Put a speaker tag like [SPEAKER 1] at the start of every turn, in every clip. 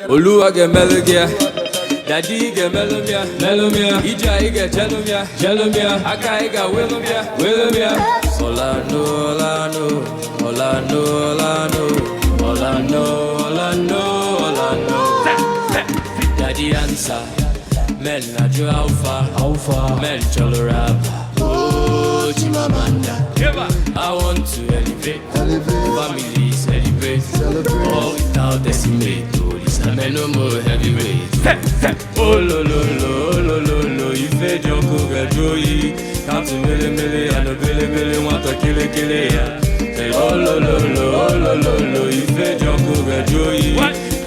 [SPEAKER 1] Oluwa get melodia, Daddy get melomia, Ija get jelomia, Aka get willomia. All I know. Daddy answer, men na jo alpha, men cholo rap. Oh, Chimamanda, I want to elevate, families celebrate, all without decimate. Men no more heavyweight. Oh lo, you fed your cook joy. Count to milli, and a billy, want to kill ya. Oh lo, you fed your cook joy.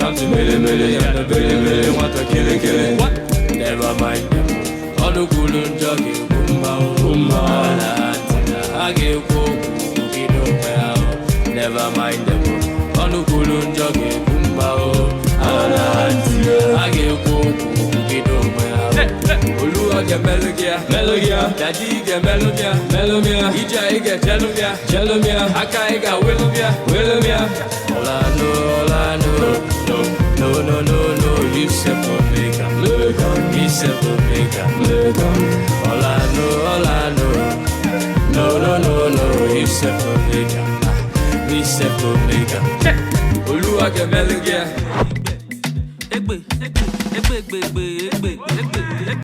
[SPEAKER 1] Count to milli, and a billy, want to kill ya. Never mind them. All the cool and juggy, boomba, I give never mind them. All the cool and juggy, boomba. I get Oluwa get melodia, Daddy get melomia, Ija get jelomia, Aka get willomia. All I know, no, you separate make he separate All I know, no, you separate me separate Oluwa get melodia.